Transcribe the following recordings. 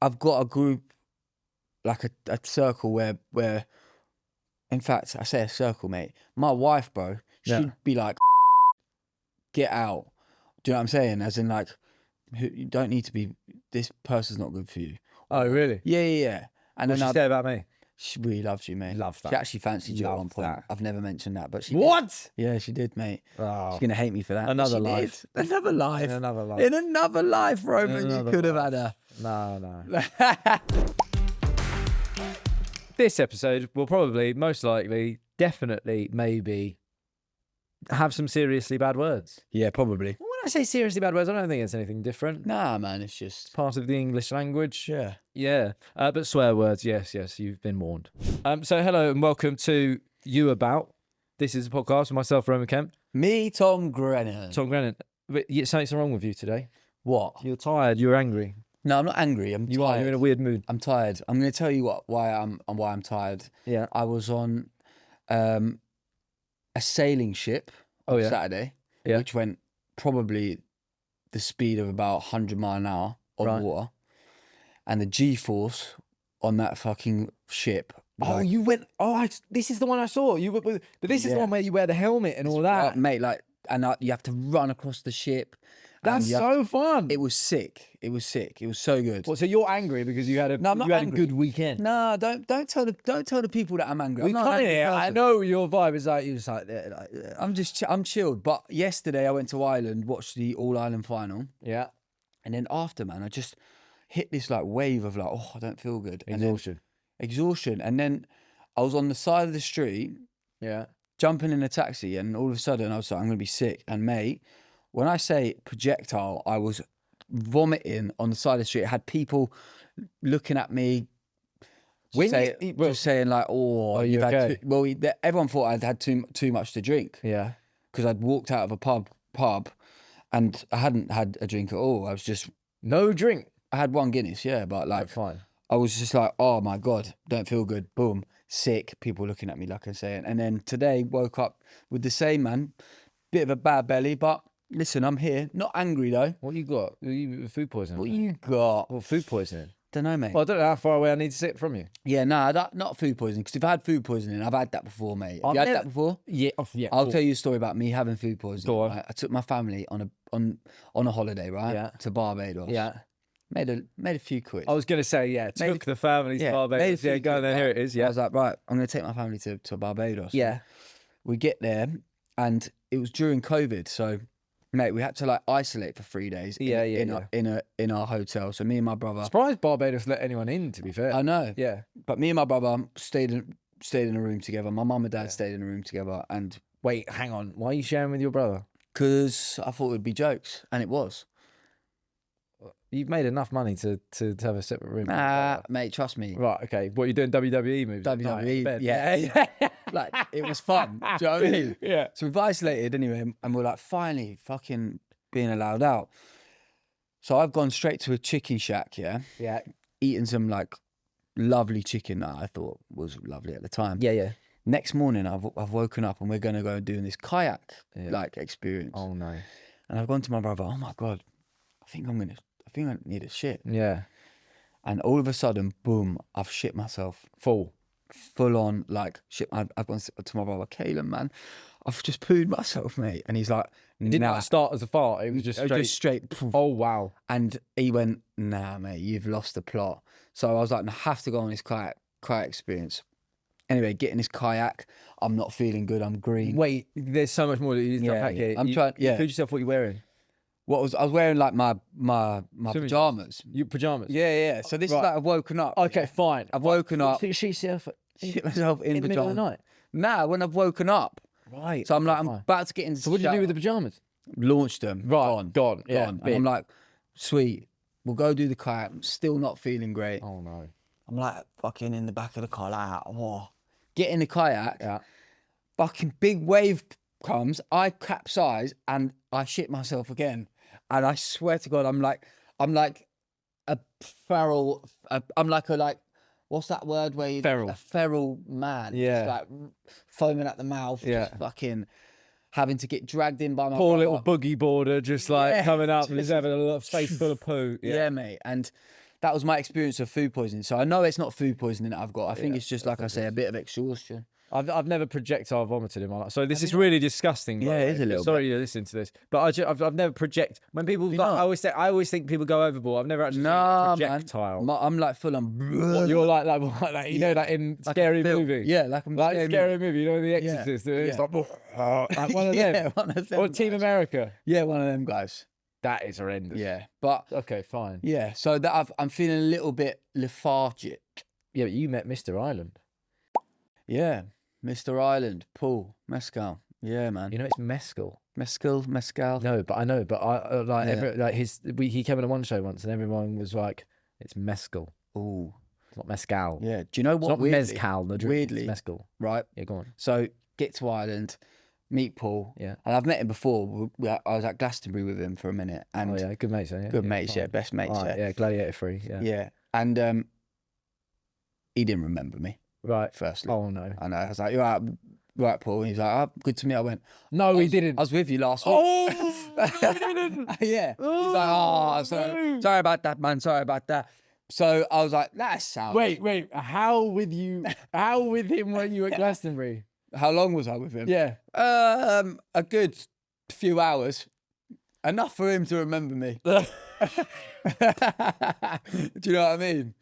I've got a group, like a circle where, in fact, I say a circle, mate. My wife, bro, she'd be like, get out. Do you know what I'm saying? As in, like, you don't need to be, this person's not good for you. Oh, really? Yeah. And What'd then she say about me? she really loves you, mate. Love that. She actually fancied you at one point. that. I've never mentioned that, but she What? did. Yeah, she did, mate. Oh, She's going to hate me for that. Another She life. did. Another life. in another life. In another life, Roman, you another could have life. had her. No. This episode will probably, most likely, definitely, maybe, have some seriously bad words. Yeah, probably. When I say seriously bad words, I don't think it's anything different. Nah, man, it's just... Part of the English language. Yeah. Yeah. But swear words, yes, you've been warned. So hello and welcome to You About. This is a podcast with myself, Roman Kemp. Me, Tom Grennan. Tom Grennan. But something's wrong with you today. What? You're tired, you're angry. No, I'm not angry. I'm You tired. are, you're in a weird mood. I'm tired. I'm going to tell you why I'm tired. Yeah. I was on a sailing ship on Saturday, which went probably the speed of about 100 miles an hour on water. And the G-force on that fucking ship. Oh, you went... Oh, this is the one I saw. But this is the one where you wear the helmet and all that. Mate, like, and you have to run across the ship. That's so fun. It was sick. It was sick. It was so good. What, so you're angry because you had a I'm not angry. a good weekend? No, don't tell the people that I'm angry. We can't hear. I know your vibe is like, you're just like I'm chilled. But yesterday I went to Ireland, watched the All Ireland final. Yeah. And then after, man, I just hit this like wave of like, oh, I don't feel good. Exhaustion. And then I was on the side of the street, jumping in a taxi, and all of a sudden I was like, I'm gonna be sick. And mate, when I say projectile, I was vomiting on the side of the street. I had people looking at me, just saying like, "Oh, are you okay?" Everyone thought I'd had too much to drink. Yeah, because I'd walked out of a pub, and I hadn't had a drink at all. I was just no drink. I had one Guinness, but like, fine. I was just like, oh my God, don't feel good. Boom, sick. People looking at me like I'm saying. And then today woke up with the same, man. Bit of a bad belly, but listen, I'm here. Not angry though. What you got? Food poisoning? What you got? Well, food poisoning. Don't know, mate. Well, I don't know how far away I need to sit from you. Yeah, not food poisoning. Because if I had food poisoning, I've had that before, mate. Have you had that before? Yeah. I'll tell you a story about me having food poisoning. Go on. Right? I took my family on a holiday, right? Yeah. To Barbados. Yeah. Made a few quid. I was going to say, took the family to Barbados. Yeah, go on then, here it is, I was like, right, I'm going to take my family to Barbados. Yeah. We get there, and it was during COVID, so, mate, we had to, like, isolate for 3 days in our hotel. So me and my brother... Surprised Barbados let anyone in, to be fair. I know. Yeah. But me and my brother stayed in a room together. My mum and dad stayed in a room together, and... Wait, hang on. Why are you sharing with your brother? Because I thought it would be jokes, and it was. You've made enough money to have a separate room. Nah, mate, trust me. Right, okay. What, you're doing WWE moves? WWE, yeah. Like, it was fun. Do you know what I mean? Yeah. So we've isolated anyway, and we're like, finally, fucking being allowed out. So I've gone straight to a chicken shack, Yeah. eating some, like, lovely chicken that I thought was lovely at the time. Yeah. Next morning, I've woken up, and we're going to go doing this kayak, like, experience. Oh, no. And I've gone to my brother, oh, my God, I think I need a shit. Yeah. And all of a sudden, boom, I've shit myself. Full on, like, shit. I've gone to my brother, Caleb, man, I've just pooed myself, mate. And he's like... It didn't start as a fart, it was just straight... Oh, wow. And he went, nah, mate, you've lost the plot. So I was like, I have to go on this kayak experience. Anyway, getting this kayak, I'm not feeling good, I'm green. Wait, there's so much more that you didn't unpack here. I'm trying, You fooled yourself what you're wearing. I was wearing like my pajamas. Your pajamas? Yeah. So this is like I've woken up. Okay, fine. I've woken up. Shit myself in the middle of the night? Nah, when I've woken up. Right. So I'm like, I'm about to get into So what did you do with the pajamas? Launched them. Right. Gone. Yeah, gone. And I'm like, sweet, we'll go do the kayak. I'm still not feeling great. Oh, no. I'm like fucking in the back of the car, like, oh. Get in the kayak. Yeah. Fucking big wave comes. I capsize and I shit myself again. And I swear to God, I'm like a feral. I'm like what's that word where you feral? A feral man. Yeah. Just like foaming at the mouth. Yeah. Just fucking having to get dragged in by my poor brother. little boogie boarder, just like coming up and he's having a face full of poo. Yeah, mate. And that was my experience of food poisoning. So I know it's not food poisoning that I've got. I think it's just, like I say, a bit of exhaustion. I've never projectile vomited in my life, so this is really disgusting. Yeah, it is a little Sorry bit. you're listening to this, but I've never when people. Like, I always think people go overboard. I've never actually seen a projectile. Man. I'm like full on. You're like you know, like in Scary Movie. Yeah, like Scary Movie. You know, The Exorcist. Yeah. It's like one of them. Yeah, one of them. Or Team America. Yeah, one of them guys. That is horrendous. Yeah, but okay, fine. Yeah, so that I'm feeling a little bit lethargic. Yeah, but you met Mr. Island. Yeah, Mr. Island, Paul Mescal. Yeah, man. You know it's mescal. Mescal. No, but I know. But I he came on one show once, and everyone was like, "It's mescal." Ooh, it's not mescal. Yeah. Do you know what? It's not mezcal. The drink. Weirdly, it's mescal. Right. Yeah, go on. So get to Ireland, meet Paul. Yeah. And I've met him before. I was at Glastonbury with him for a minute. And yeah, good mates. Yeah. Good mates. Yeah, best mates. Right, yeah, Gladiator free. Yeah. Yeah. And he didn't remember me. Right. Firstly. Oh no. I know. I was like, "You're right, Paul." And he's like, "Oh, good to meet." I went, "No, he didn't. I was with you last week." Oh, no, he didn't. Yeah. He's like, sorry about that, man. Sorry about that. So I was like, that sounds. Wait. How with him were you at Glastonbury? How long was I with him? Yeah. A good few hours. Enough for him to remember me. Do you know what I mean?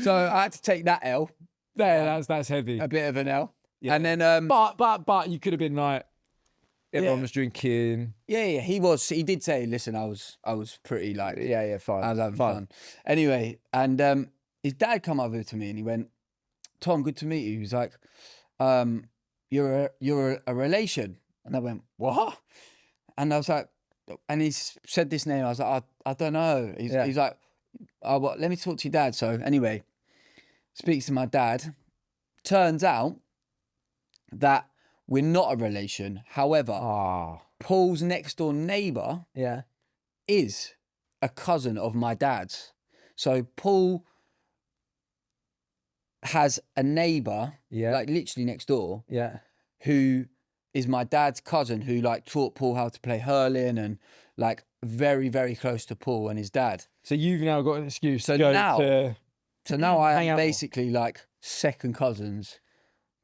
So I had to take that L. Yeah, that's heavy. A bit of an L. Yeah. And then but you could have been like, everyone was drinking. Yeah, he did say, listen, I was pretty like, fine. I was having fun. Anyway, and his dad come over to me and he went, "Tom, good to meet you." He was like, you're a relation. And I went, "What?" And I was like, and he said this name. I was like, I don't know. He's like, "Oh, well, let me talk to your dad." So anyway, speaks to my dad. Turns out that we're not a relation. However, Paul's next door neighbour is a cousin of my dad's. So Paul has a neighbour, like literally next door, who is my dad's cousin, who like taught Paul how to play hurling and like very, very close to Paul and his dad. So you've now got an excuse So to go now I am basically like second cousins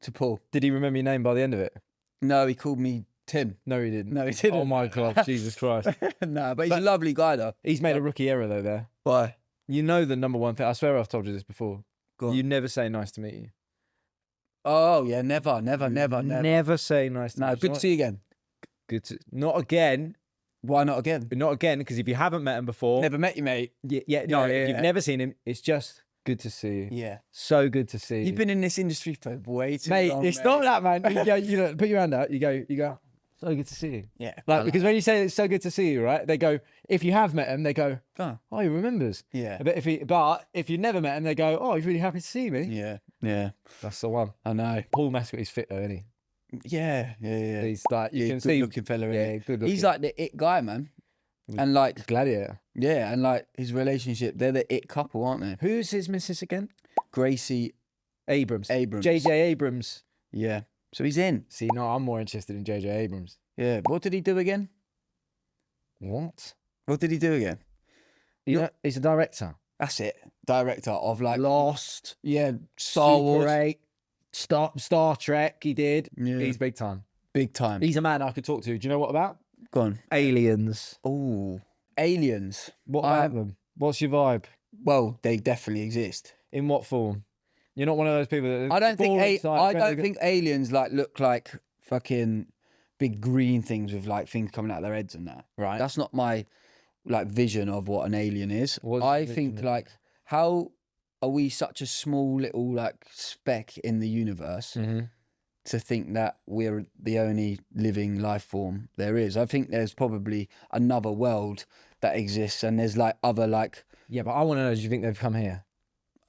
to Paul. Did he remember your name by the end of it? No, he called me Tim. No, he didn't. No, he didn't. Oh my God, Jesus Christ. No, but he's a lovely guy though. He's made a rookie error though there. Why? You know the number one thing, I swear I've told you this before. Go on. You never say nice to meet you. Oh yeah, never. Never say nice to meet you. No, good to see you again. Good to, not again. Why not again? Not again, because if you haven't met him before. Never met you, mate. If you've never seen him, it's just good to see you. Yeah. So good to see you. You've been in this industry for way too long, It's not that, man. You know, put your hand out. You go, so good to see you. Yeah. Like, because when you say it's so good to see you, right? They go, if you have met him, they go, oh, he remembers. Yeah. But if you never met him, they go, oh, he's really happy to see me. Yeah. Yeah. That's the one. I know. Paul Mescal is fit though, isn't he? Yeah. He's like, you can good see. looking fella. Yeah, good looking. He's like the it guy, man. And like Gladiator. Yeah, and like his relationship, they're the it couple, aren't they? Who's his missus again? Gracie Abrams. Abrams. JJ Abrams. Yeah. So he's in. See, no, I'm more interested in JJ Abrams. Yeah. What did he do again? What? What did he do again? He's a director. That's it. Director of like Lost. Yeah. Star Wars. Super 8. Star Trek. He did. Yeah. He's big time. Big time. He's a man I could talk to. Do you know what about? Go on. Aliens. Oh, aliens. What about them? What's your vibe? Well, they definitely exist. In what form? You're not one of those people that. I don't think aliens like look like fucking big green things with like things coming out of their heads and that. Right. That's not my like vision of what an alien is. I think like, how are we such a small little like speck in the universe to think that we're the only living life form there is? I think there's probably another world that exists, and there's like other like. Yeah, but I want to know, do you think they've come here?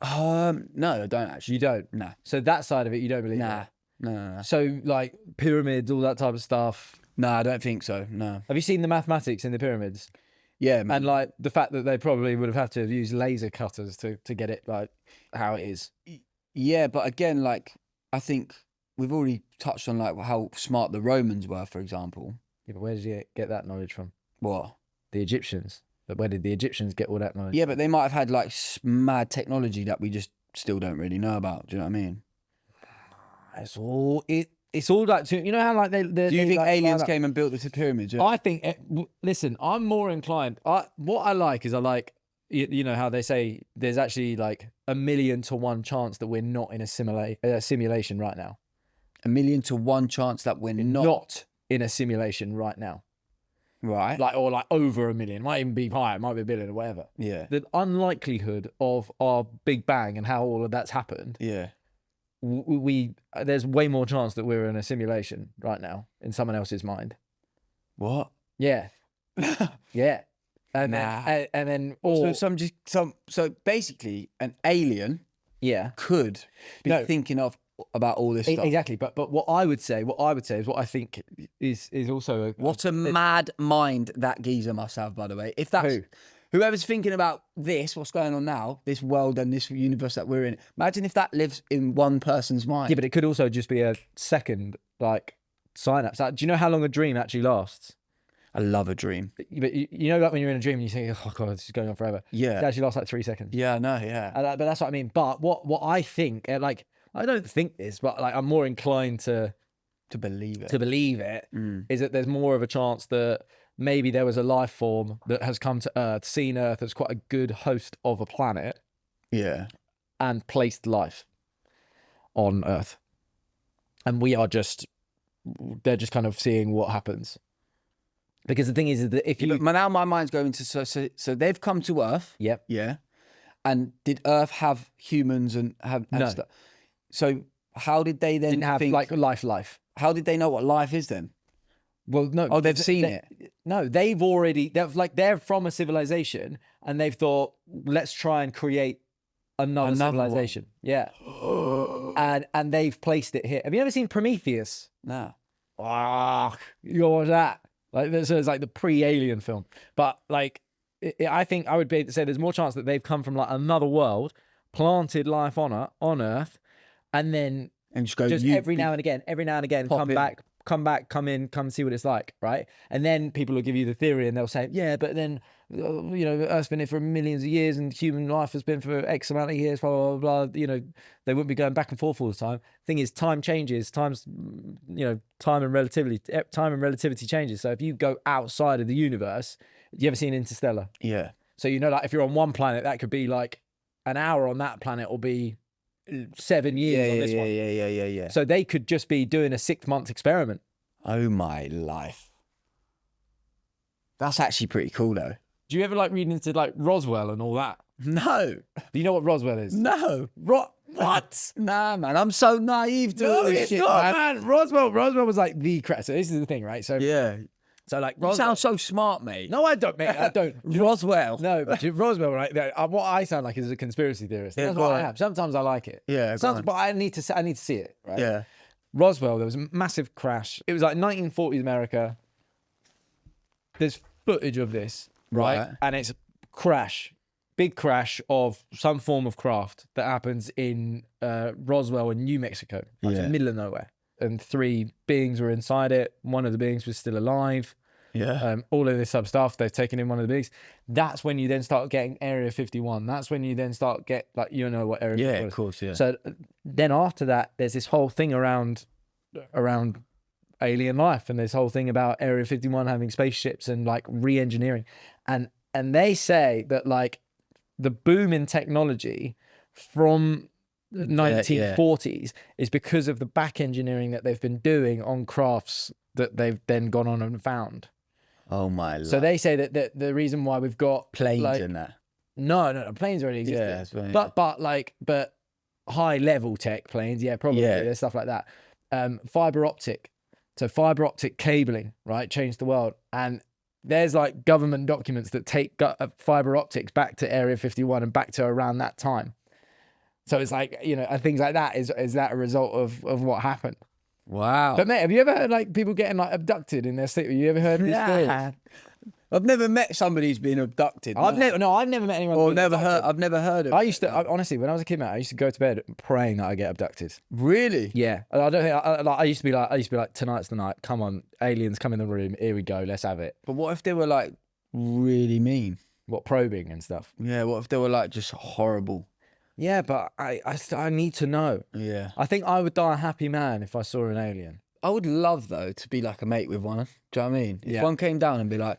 No, I don't actually. You don't? No. So that side of it, you don't believe? Nah. No. So like pyramids, all that type of stuff. No, I don't think so. No. Have you seen the mathematics in the pyramids? Yeah, man. And like the fact that they probably would have had to have used laser cutters to get it like how it is. Yeah, but again, like I think we've already touched on like how smart the Romans were, for example. Yeah, but where did you get that knowledge from? What? The Egyptians. But where did the Egyptians get all that knowledge? Yeah, but they might have had like mad technology that we just still don't really know about. Do you know what I mean? It's all like, you know how like they do you think aliens came and built the pyramids? Yeah? I think. Listen, I'm more inclined. What I like is you know how they say there's actually like 1,000,000 to 1 chance that we're not in a simulation right now. 1,000,000 to 1 chance that we're not in a simulation right now. Right. Or like over 1,000,000. Might even be higher. Might be 1,000,000,000 or whatever. Yeah. The unlikelihood of our Big Bang and how all of that's happened. Yeah. There's way more chance that we're in a simulation right now in someone else's mind. What? Yeah. Yeah. And then so basically an alien could be thinking about all this stuff. Exactly. But what I would say is what I think is also what a mad mind that geezer must have, by the way. If that's whoever's thinking about what's going on now, this world and this universe that we're in, imagine if that lives in one person's mind. Yeah, but it could also just be a second like synapse. Do you know how long a dream actually lasts? I love a dream. But you know, like when you're in a dream and you think, oh God, this is going on forever. Yeah. It actually lasts like 3 seconds. Yeah, I know, yeah. But that's what I mean. But what I think, like, I don't think this, but like I'm more inclined to believe it. Is that there's more of a chance that maybe there was a life form that has come to Earth, seen Earth as quite a good host of a planet. Yeah. And placed life on Earth. And they're just kind of seeing what happens. Because the thing is that if you... But now my mind's going to... So they've come to Earth. Yep. Yeah. And did Earth have humans and no. stuff? So how did they then didn't have like life? How did they know what life is then? Well, no. Oh, they've seen it. No, they're from a civilization and they've thought, let's try and create another civilization. One. Yeah. And they've placed it here. Have you ever seen Prometheus? No. Ah, you're that. Like this is like the pre-alien film. But like, I think I would be able to say there's more chance that they've come from like another world, planted life on Earth, and then just every now and again, come in, come see what it's like, right? And then people will give you the theory and they'll say, yeah, but then, you know, Earth's been here for millions of years and human life has been for X amount of years, blah, blah, blah, blah. You know, they wouldn't be going back and forth all the time. Thing is, time changes, time and relativity changes. So if you go outside of the universe, you ever seen Interstellar? Yeah. So, you know, like if you're on one planet, that could be like an hour on that planet or be 7 years on this one. Yeah. So they could just be doing a 6-month experiment. Oh my life. That's actually pretty cool though. Do you ever like read into like Roswell and all that? No. Do you know what Roswell is? No. What? Nah, man. I'm so naive to all this shit, man. Roswell was like the crash. So this is the thing, right? So yeah. So like Roswell. You sound so smart, mate. No, I don't, mate. I don't. Roswell. No, but Roswell, right? What I sound like is a conspiracy theorist. That's what I am. Sometimes I like it. Yeah. But I need to see it, right? Yeah. Roswell, there was a massive crash. It was like 1940s America. There's footage of this, right? And it's big crash of some form of craft that happens in Roswell in New Mexico, like in the middle of nowhere. And 3 beings were inside it. One of the beings was still alive. Yeah. All of this sub stuff. They've taken in one of the beings. That's when you then start getting Area 51. That's when you then start like, you know what Area 51 is. Yeah, of course, yeah. So then after that, there's this whole thing around alien life and this whole thing about Area 51 having spaceships and like re-engineering. And they say that like the boom in technology from the 1940s is because of the back engineering that they've been doing on crafts that they've then gone on and found. Oh my Lord. So they say that the reason why we've got planes in that. No, planes already exist. Yeah, that's right. But high level tech planes, yeah, probably. Yeah. There's stuff like that. Fiber optic cabling, right, changed the world. And there's like government documents that take fiber optics back to Area 51 and back to around that time. So it's like, you know, and things like that is that a result of what happened? Wow. But mate, have you ever heard like people getting like abducted in their sleep? Have you ever heard this story? I've never met somebody who's been abducted. I've never met anyone. Or I've never heard of. Honestly, when I was a kid, man, I used to go to bed praying that I get abducted. Really? Yeah. I don't think I used to be like, tonight's the night. Come on, aliens, come in the room. Here we go. Let's have it. But what if they were like really mean? What, probing and stuff? Yeah, what if they were like just horrible? Yeah, but I need to know. Yeah. I think I would die a happy man if I saw an alien. I would love, though, to be like a mate with one. Do you know what I mean? If one came down and be like,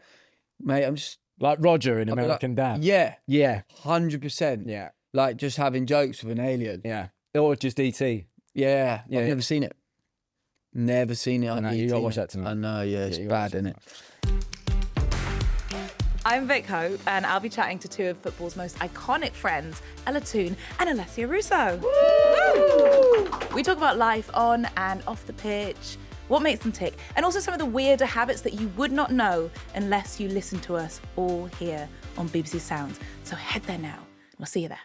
mate, I'm just... Like Roger in American Dad. Yeah. Yeah. 100%. Yeah. Like just having jokes with an alien. Yeah. Or just E.T. Yeah. I've never seen it. Never seen it. I know, you got to watch that tonight. I know, yeah, it's bad, isn't it? I'm Vic Hope, and I'll be chatting to two of football's most iconic friends, Ella Toone and Alessia Russo. Woo! We talk about life on and off the pitch, what makes them tick, and also some of the weirder habits that you would not know unless you listen to us all here on BBC Sounds. So head there now. We'll see you there.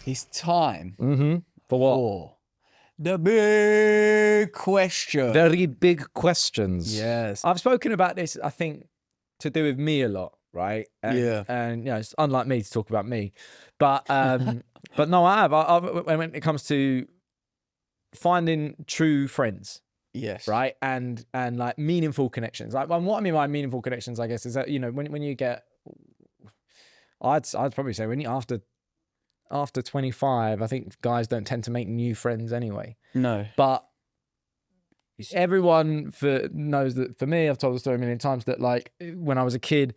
It's time. For what? For the big question. Very big questions. Yes. I've spoken about this, I think, to do with me a lot, right? Yeah. And you know, it's unlike me to talk about me, but but no, I have. When it comes to finding true friends, Yes. right, and like meaningful connections. Like, what I mean by meaningful connections, I guess, is that, you know, when you get, I'd probably say when you after 25, I think guys don't tend to make new friends anyway. No. But everyone knows that for me, I've told the story a million times, that like when I was a kid,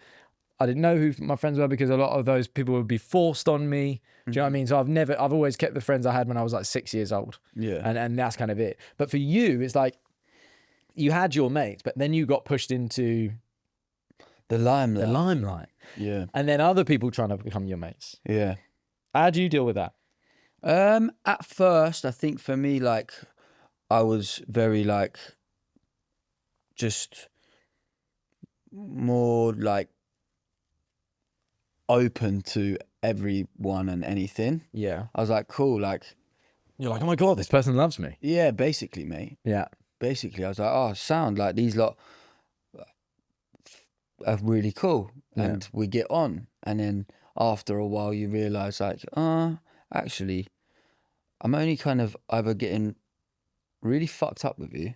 I didn't know who my friends were because a lot of those people would be forced on me. Do you know what I mean? So I've always kept the friends I had when I was like 6 years old. Yeah. And that's kind of it. But for you, it's like you had your mates, but then you got pushed into the limelight. Yeah. And then other people trying to become your mates. Yeah. How do you deal with that? At first, I think for me, like, I was very like, just more like open to everyone and anything. Yeah. I was like, cool, like, you're like, oh my God, this person loves me. Yeah, basically, mate. Yeah. Basically, I was like, oh, sound like these lot are really cool, and we get on. And then after a while, you realise, like, actually, I'm only kind of either getting really fucked up with you,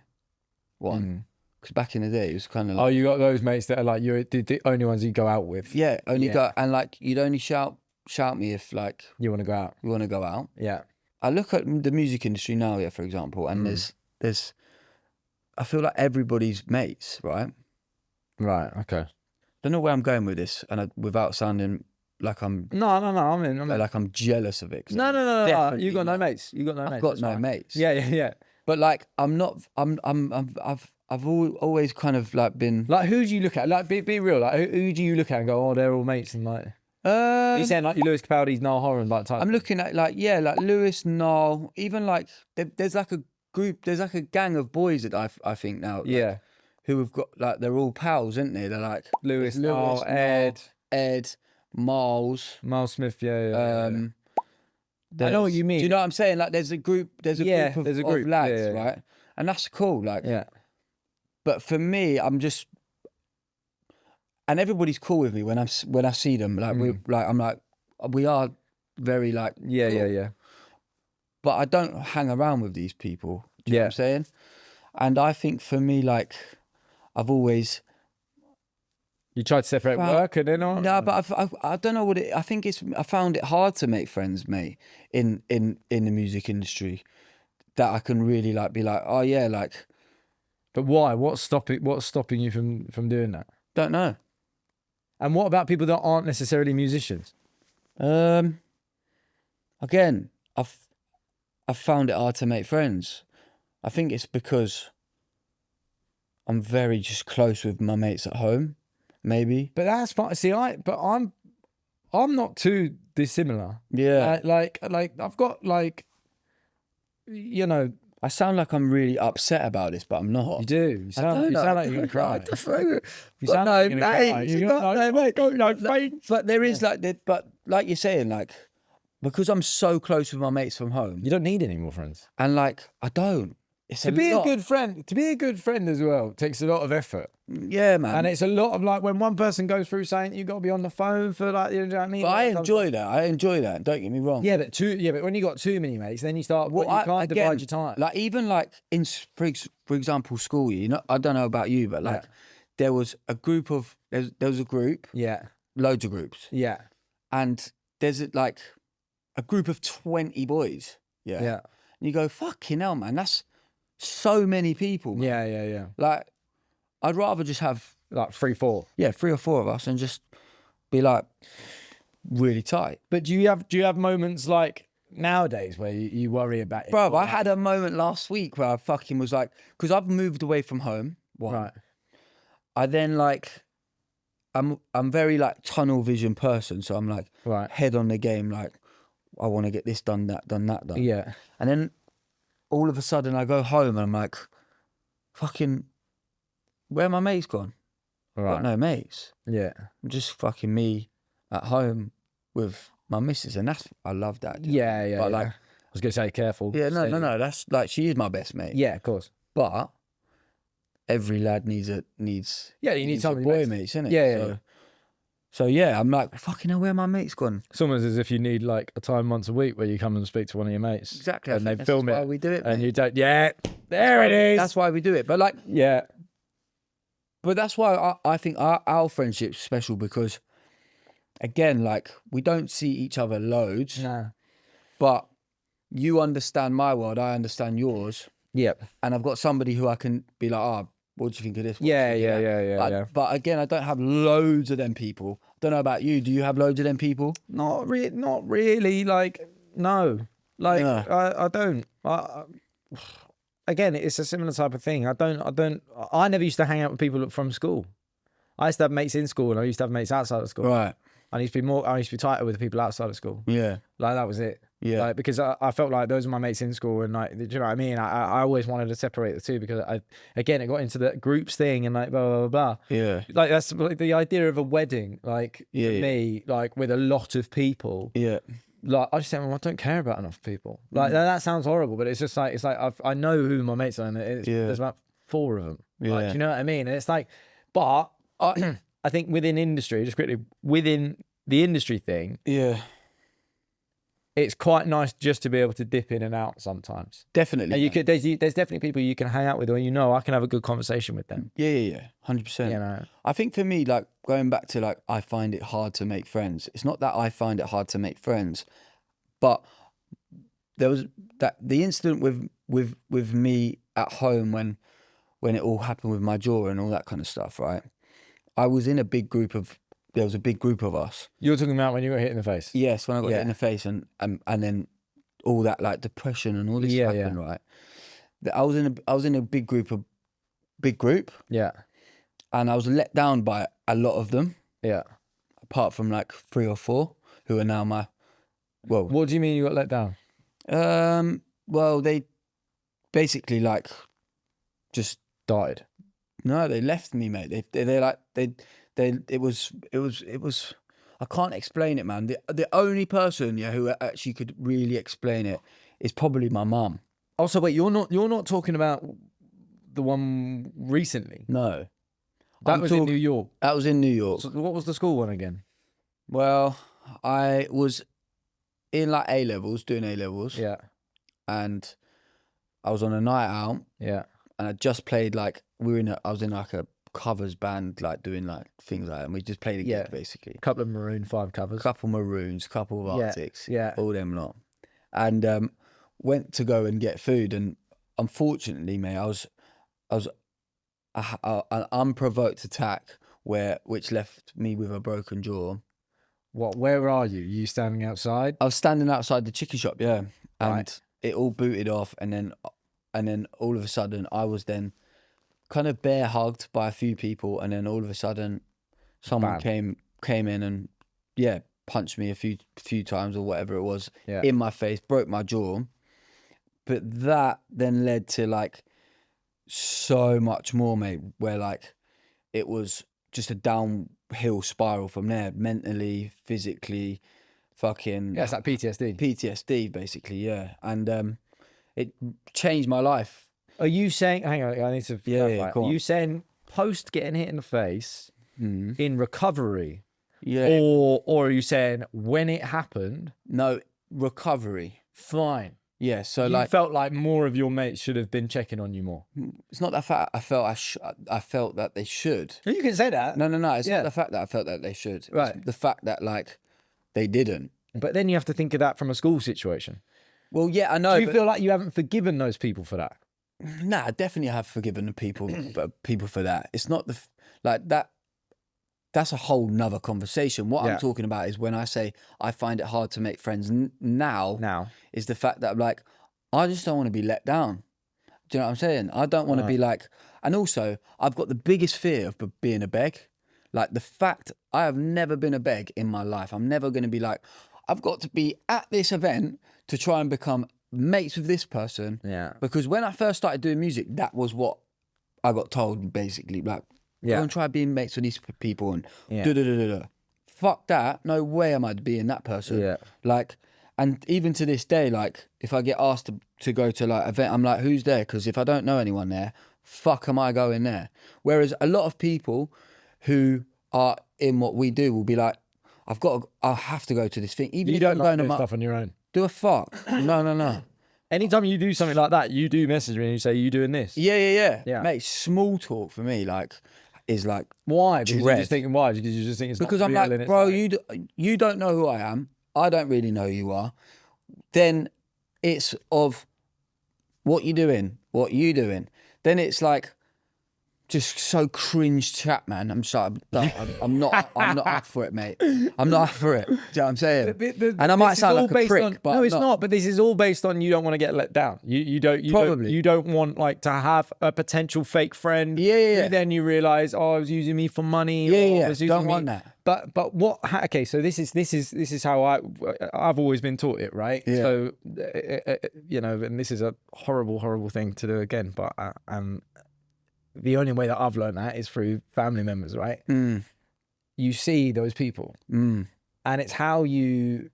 because back in the day, it was kind of like... Oh, you got those mates that are like, you're the only ones you go out with. Yeah, go... And, like, you'd only shout me if, like... You want to go out. You want to go out. Yeah. I look at the music industry now, for example, and there's... I feel like everybody's mates, right? Right, okay. Don't know where I'm going with this, and without sounding like I'm... No. I'm like I'm jealous of it. No. You got no mates. You got no mates. I've got no mates. Yeah. But like, I'm not. I've always kind of like been like. Who do you look at? Like, be real. Like, who do you look at and go, oh, they're all mates, and like. You saying like Lewis Capaldi's, Niall Horan, like type? I'm looking at like Lewis, Niall, even like there's like a group, there's like a gang of boys that I think now. Like, who have got like, they're all pals, aren't they? They're like Lewis, Niall, Ed, Miles Smith, yeah. I know what you mean. Do you know what I'm saying? Like, there's a group of lads, right? And that's cool, like. Yeah. But for me, I'm just, and everybody's cool with me when I see them. Like we are very like cool. Yeah. But I don't hang around with these people. Do you know what I'm saying? And I think for me, like, I've always... You tried to separate work and then on? No, but I don't know what it... I think I found it hard to make friends, mate, in the music industry, that I can really like be like, oh yeah, like... But why? What's stopping you from doing that? Don't know. And what about people that aren't necessarily musicians? Again, I've found it hard to make friends. I think it's because I'm very just close with my mates at home, maybe. But that's fine. See, I'm not too dissimilar. Yeah. Like I've got like, you know. I sound like I'm really upset about this, but I'm not. You do. You sound like you're gonna cry. You sound like you're gonna cry. But there is but like you're saying, like, because I'm so close with my mates from home, you don't need any more friends. And like, I don't. To be a good friend as well takes a lot of effort. Yeah, man. And it's a lot of like, when one person goes through saying you've got to be on the phone for like, you know what I mean? But I enjoy that. Don't get me wrong. Yeah, but when you got too many mates, then you start. You can't divide your time. Like, even like in, for example, school year. You know, I don't know about you, but like there was a group of there was a group, loads of groups, and there's like a group of 20 boys, and you go, fucking hell, man, that's so many people, man. Yeah. Like, I'd rather just have like 3, 4. Yeah, 3 or 4 of us and just be like really tight. But do you have moments like nowadays where you worry about it? Bro, I had a moment last week where I fucking was like, because I've moved away from home. Right. I then like, I'm very like tunnel vision person, so I'm like head on the game, like I want to get this done, that done. Yeah. And then all of a sudden I go home and I'm like, fucking, where my mates gone? Right. Got no mates. Yeah. I'm just fucking me at home with my missus, and I love that. Dude. Yeah. But like, I was gonna say careful. Yeah, no. That's like, she is my best mate. Yeah, of course. But every lad needs you need some boy mates, innit? Yeah. So yeah, I'm like, fucking hell, where my mates gone? It's almost as if you need like a time once a week where you come and speak to one of your mates. Exactly. And they film it. That's why we do it. And you don't. Yeah, there it is. That's why we do it. But like, yeah. But that's why I think our friendship's special, because, again, like, we don't see each other loads. No. But you understand my world, I understand yours. Yep. And I've got somebody who I can be like, oh, what do you think of this? Yeah. But again, I don't have loads of them people. I don't know about you. Do you have loads of them people? Not really. Like, no. Like, I don't. Again, it's a similar type of thing. I never used to hang out with people from school. I used to have mates in school and I used to have mates outside of school. Right. I used to be tighter with the people outside of school. Yeah. Like, that was it. Yeah. Like, because I felt like those were my mates in school, and like, do you know what I mean? I always wanted to separate the two, because it got into the groups thing and like blah blah blah. Yeah. Like, that's like the idea of a wedding, like for me, like with a lot of people. Yeah. Like, I just say, well, I don't care about enough people. Like, that sounds horrible, but it's just like, I know who my mates are, and there's about 4 of them. Yeah. Like, do you know what I mean? And it's like, but I think within industry, just quickly, within the industry thing, it's quite nice just to be able to dip in and out sometimes. Definitely. And there's definitely people you can hang out with, or I can have a good conversation with them. Yeah. 100%. You know. I think for me, like, going back to like, I find it hard to make friends. It's not that I find it hard to make friends, but there was the incident with me at home when it all happened with my jaw and all that kind of stuff, right? I was in a big group of. There was a big group of us. You were talking about when you got hit in the face? Yes, when I got hit in the face, and then all that, like, depression and all this happened, right? I was in a big group. Yeah. And I was let down by a lot of them. Yeah. Apart from like 3 or 4 who are now my. Well. What do you mean you got let down? Well, they basically like just died. No, they left me, mate. It was I can't explain it, man. The only person who actually could really explain it is probably my mum. Oh, so wait, you're not talking about the one recently? No. That was in New York. That was in New York. So what was the school one again? Well, I was in like A-levels, doing A-levels. Yeah. And I was on a night out. Yeah. And I just played like I was in like a covers band, like doing like things like that, and we just played a gig basically. A couple of Maroon 5 covers. Couple Maroons, couple of Arctics. Yeah. All them lot. And went to go and get food, and unfortunately, mate, I was an unprovoked attack which left me with a broken jaw. What? Where are you? You standing outside? I was standing outside the chicken shop, and it all booted off, and then all of a sudden I was then kind of bear hugged by a few people, and then all of a sudden someone came in and punched me a few times or whatever it was in my face, broke my jaw. But that then led to like so much more, mate, where like it was just a downhill spiral from there, mentally, physically, fucking. Yeah, it's like PTSD. PTSD, basically, and it changed my life. Are you saying? Hang on, I need to. Yeah. Are you saying post getting hit in the face in recovery? Yeah. Or are you saying when it happened? No, recovery. Fine. Yeah, so You like felt like more of your mates should have been checking on you more. it's not the fact I felt that they should. You can say that. No. It's not the fact that I felt that they should. Right. It's the fact that like they didn't. But then you have to think of that from a school situation. Well, yeah, I know. Do you feel like you haven't forgiven those people for that? Nah, I definitely have forgiven the people for that. It's not like that. That's a whole nother conversation. What I'm talking about is when I say I find it hard to make friends now is the fact that I'm like, I just don't want to be let down. Do you know what I'm saying? I don't want to be like, and also I've got the biggest fear of being a beg. Like the fact I have never been a beg in my life. I'm never going to be like, I've got to be at this event to try and become mates with this person. Yeah. Because when I first started doing music, that was what I got told basically. Like, go and try being mates with these people and fuck that. No way am I being that person. Yeah. Like, and even to this day, like, if I get asked to go to like event, I'm like, who's there? Because if I don't know anyone there, fuck am I going there? Whereas a lot of people who are in what we do will be like, I'll have to go to this thing. Even You if don't I'm like going doing stuff on your own. do a fuck. No. Anytime you do something like that, you do message me and you say, you doing this? Yeah. Yeah. Mate, small talk for me, like, is like, Why? Because you're dread. just thinking, why? Because you just think it's because not I'm real like, and it's bro, like- you don't know who I am. I don't really know who you are. Then it's of what you doing. Then it's like just so cringe chat, man. I'm sorry, I'm not up for it, mate. I'm not up for it. Do you know what I'm saying? And I might sound like a prick, but no, it's not. But this is all based on you don't want to get let down. You don't want like to have a potential fake friend. Yeah. Who then you realize, oh, I was using me for money. Yeah. I was using Don't me. want that. But what? Okay, so this is how I've always been taught it, right? Yeah. So you know, and this is a horrible thing to do again, but the only way that I've learned that is through family members, right? You see those people, and it's how you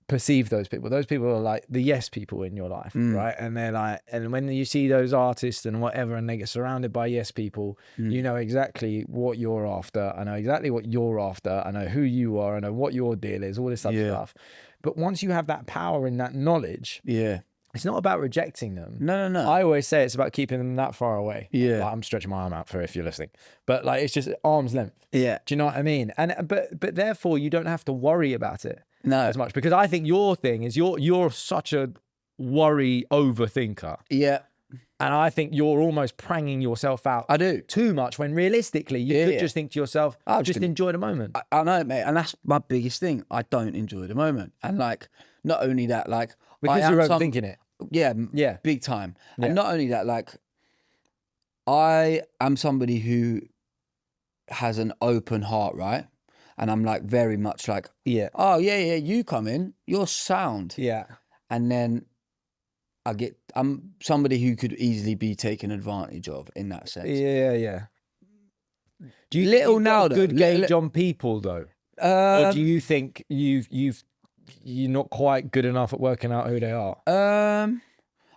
perceive those people. Those people are like the yes people in your life, right? And they're like, and when you see those artists and whatever, and they get surrounded by yes people, you know exactly what you're after. I know exactly what you're after. I know who you are. I know what your deal is. All this other stuff. But once you have that power and that knowledge, it's not about rejecting them. No. I always say it's about keeping them that far away. Yeah. Like, I'm stretching my arm out for if you're listening. But like it's just arm's length. Yeah. Do you know what I mean? And but therefore you don't have to worry about it No. as much. Because I think your thing is you're such a worry overthinker. Yeah. And I think you're almost pranging yourself out. I do. Too much when realistically you could just think to yourself, just enjoy the moment. I know, mate, and that's my biggest thing. I don't enjoy the moment, and like, not only that, like, Because you're overthinking it. Yeah, big time. And not only that, like, I am somebody who has an open heart, right? And I'm like very much like, oh yeah, you come in, you're sound. Yeah. And then I'm somebody who could easily be taken advantage of in that sense. Yeah. Do you Little think now, you've got a though. good gauge on people though? Or do you think you're not quite good enough at working out who they are?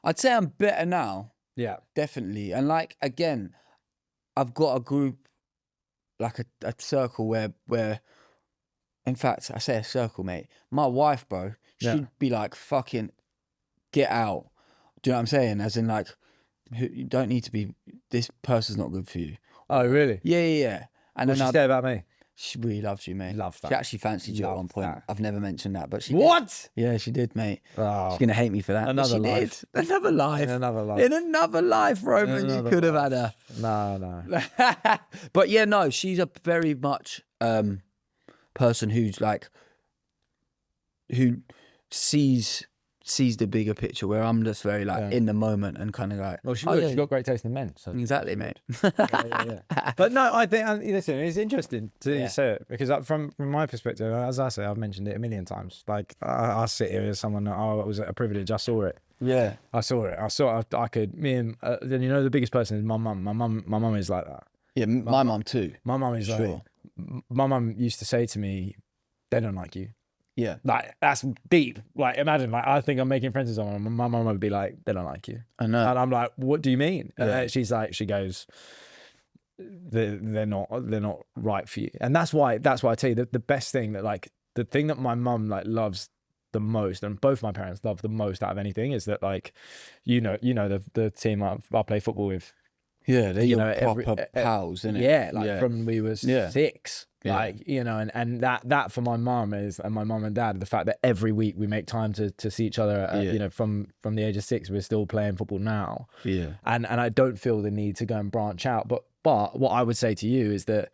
I'd say I'm better now. Yeah. Definitely. And like, again, I've got a group, like a circle where, in fact, I say a circle, mate. My wife, bro, she'd be like, fucking get out. Do you know what I'm saying? As in like, you don't need to be, this person's not good for you. Oh, really? Yeah. And What'd she say about me? She really loves you, mate. Love that. She actually fancied you at one point. that. I've never mentioned that, but she What? did. Yeah, she did, mate. Oh. She's going to hate me for that. Another but she life. did. Another life. In another life. In another life, Roman, you could have had her. No. But yeah, no, she's a very much person who's like, who sees the bigger picture, where I'm just very like in the moment and kind of like, Well, she's got great taste in men. So. Exactly, mate. Yeah. But no, I think, listen, it's interesting to say it because from my perspective, as I say, I've mentioned it a million times. Like I sit here as someone that it was a privilege. I saw it. Yeah, I saw it. I could. Me and then the biggest person is my mum. My mum is like that. Yeah, my mum too. My mum is like. My mum used to say to me, "They don't like you." Yeah, like that's deep. Like imagine, like I think I'm making friends with someone. My mum would be like, "They don't like you." I know. And I'm like, "What do you mean?" Yeah. She's like, she goes, "They're not right for you." And that's why I tell you the best thing that like the thing that my mum like loves the most, and both my parents love the most out of anything, is that like, the team I play football with. Yeah, they're your proper pals, isn't it? Yeah, like from we was 6. Yeah. Like, and that for my mum and my mum and dad, the fact that every week we make time to see each other, from the age of 6, we're still playing football now. Yeah. And I don't feel the need to go and branch out. But what I would say to you is that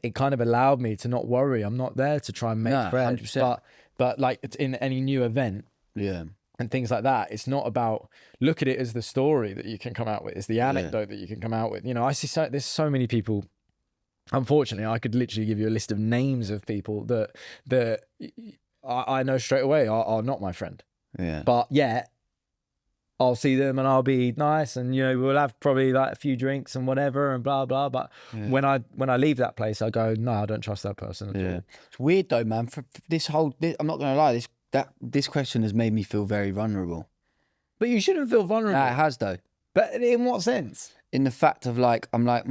it kind of allowed me to not worry. I'm not there to try and make friends. 100%. But like it's in any new event. Yeah. And things like that. It's not about, look at it as the story that you can come out with. It's the anecdote that you can come out with. I see there's so many people. Unfortunately, I could literally give you a list of names of people that I know straight away are not my friend. Yeah. But yet, I'll see them and I'll be nice, and we'll have probably like a few drinks and whatever and blah blah. But when I leave that place, I go, no, I don't trust that person at all. It's weird though, man. For this whole, I'm not gonna lie, this question has made me feel very vulnerable. But you shouldn't feel vulnerable. It has though. But in what sense? In the fact of like, I'm like,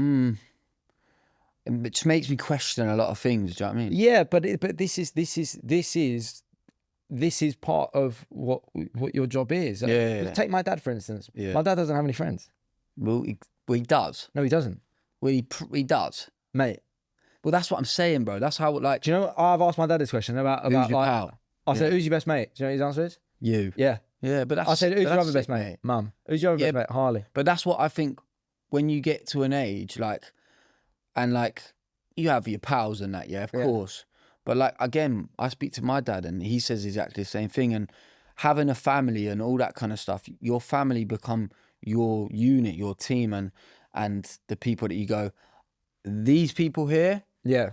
it just makes me question a lot of things. Do you know what I mean? Yeah, but this is part of what your job is. Yeah. Take my dad for instance. Yeah. My dad doesn't have any friends. Well, he does. No, he doesn't. Well, he does, Mate. Well, that's what I'm saying, bro. That's how like. Do you know? I've asked my dad this question about who's your like, pal? I said, who's your best mate? Do you know what his answer is? You. Yeah. Yeah, but that's. I said, who's your other best sick, mate? Mum. Who's your other best mate? Harley. But that's what I think. When you get to an age like, and like, you have your pals and that, of course. But like again, I speak to my dad and he says exactly the same thing. And having a family and all that kind of stuff, your family become your unit, your team, and the people that you go, these people here,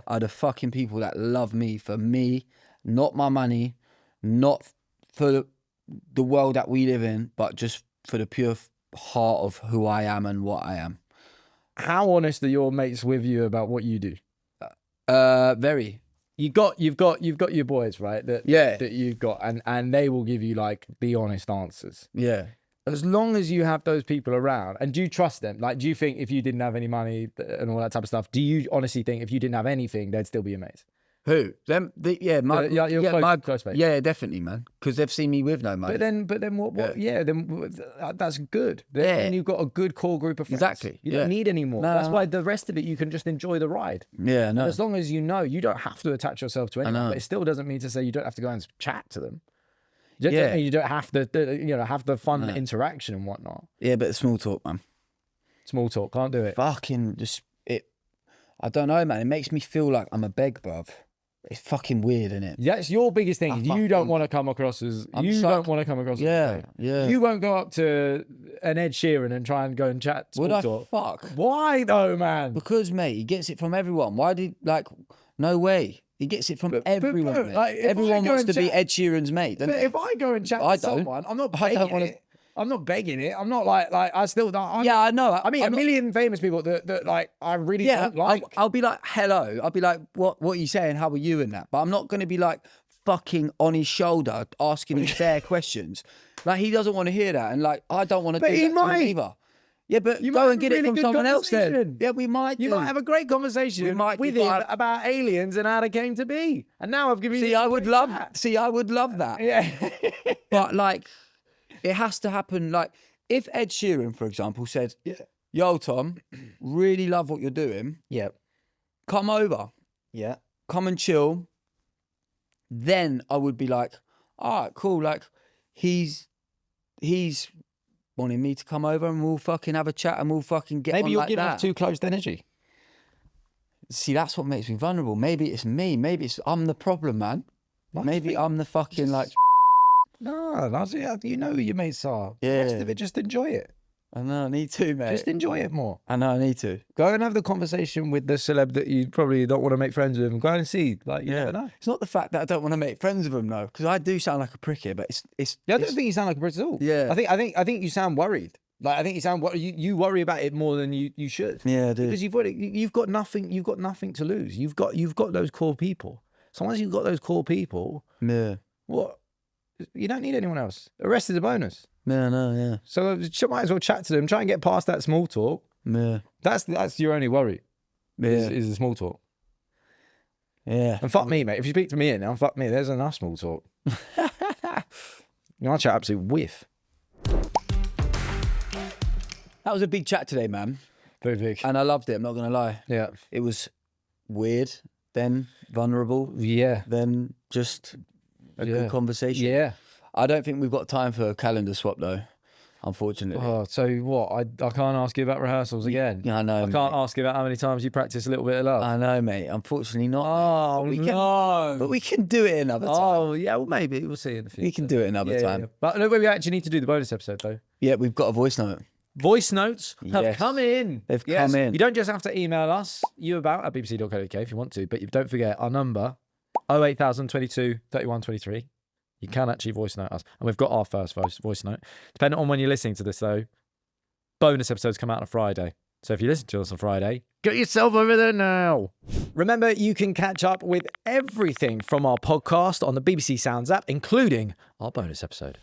are the fucking people that love me for me, not my money, not for the world that we live in, but just for the pure heart of who I am and what I am. How honest are your mates with you about what you do? Very. You've got your boys, right? That you've got, and they will give you like the honest answers. Yeah. As long as you have those people around, and do you trust them? Like, do you think if you didn't have any money and all that type of stuff, do you honestly think if you didn't have anything, they'd still be your mates? Who? Them? My close mates. Yeah, definitely, man. Because they've seen me with no money. But then what? Yeah, then that's good. Then you've got a good core group of friends. Exactly. You don't need any more. That's why the rest of it you can just enjoy the ride. Yeah, no. As long as you don't have to attach yourself to anyone. But it still doesn't mean to say you don't have to go and chat to them. You don't have to, have the fun interaction and whatnot. Yeah, but small talk, man. Small talk, can't do it. Fucking just it. I don't know, man. It makes me feel like I'm a beg, bruv. It's fucking weird, isn't it? Yeah, it's your biggest thing. You don't want to come across as don't want to come across. Yeah. You won't go up to an Ed Sheeran and try and go and chat. Would I talk. fuck? Why though, man? Because mate, he gets it from everyone. Why did no way? He gets it from everyone. But, like, everyone wants to be Ed Sheeran's mate. But if I go and chat to someone, I'm not begging it. I'm not begging it. I'm not like I still don't. I know. I mean, a million famous people that like I really don't like. I'll be like, hello. I'll be like, what are you saying? How are you and that? But I'm not going to be like fucking on his shoulder asking him fair questions. Like he doesn't want to hear that, and like I don't want to do that to him either. Yeah, but you go and get it from someone else then. Yeah, we might. You might have a great conversation with him about aliens and how they came to be. And now I've given you. I would love that. Yeah. But like, it has to happen. Like, if Ed Sheeran, for example, said, "Yo, Tom, really love what you're doing. Yeah. Come over. Yeah. Come and chill." Then I would be like, "All right, cool. Like, he's wanting me to come over and we'll fucking have a chat and we'll fucking get on like that." Maybe you're giving off too close energy. See, that's what makes me vulnerable. Maybe it's me. Maybe I'm the problem, man. Maybe I'm the fucking like. No, that's it. You know who your mates are. Yeah. The rest of it, just enjoy it. I know, I need to, mate. Just enjoy it more. I know, I need to. Go and have the conversation with the celeb that you probably don't want to make friends with and go and see. Like, you never know. It's not the fact that I don't want to make friends with them, though, because I do sound like a prick here, but it's. Yeah, I don't think you sound like a prick at all. Yeah. I think you sound worried. Like, I think you sound you worry about it more than you should. Yeah, I do. Because you've got nothing to lose. You've got those core people. So once you've got those core people, what? You don't need anyone else. The rest is a bonus. Yeah, no, yeah. So you might as well chat to them. Try and get past that small talk. Yeah. That's your only worry. Is the small talk. Yeah. And fuck me, mate. If you speak to me now, fuck me. There's enough small talk. I chat absolute whiff. That was a big chat today, man. Very big. And I loved it, I'm not going to lie. Yeah. It was weird, then vulnerable, Yeah. then just a good conversation. Yeah. I don't think we've got time for a calendar swap, though, unfortunately. Oh, so what? I can't ask you about rehearsals again. Yeah, I know. I can't ask you about how many times you practice a little bit of love. I know, mate. Unfortunately not. Oh, no. But we can do it another time. Oh, yeah, well, maybe. We'll see in the future. We can do it another time. Yeah. But no, we actually need to do the bonus episode, though. Yeah, we've got a voice note. Voice notes have Yes. come in. They've come in. You don't just have to email us, youabout@bbc.co.uk if you want to, but you don't forget our number, 08022 31 23. You can actually voice note us. And we've got our first voice note. Depending on when you're listening to this, though, bonus episodes come out on a Friday. So if you listen to us on Friday, get yourself over there now. Remember, you can catch up with everything from our podcast on the BBC Sounds app, including our bonus episode.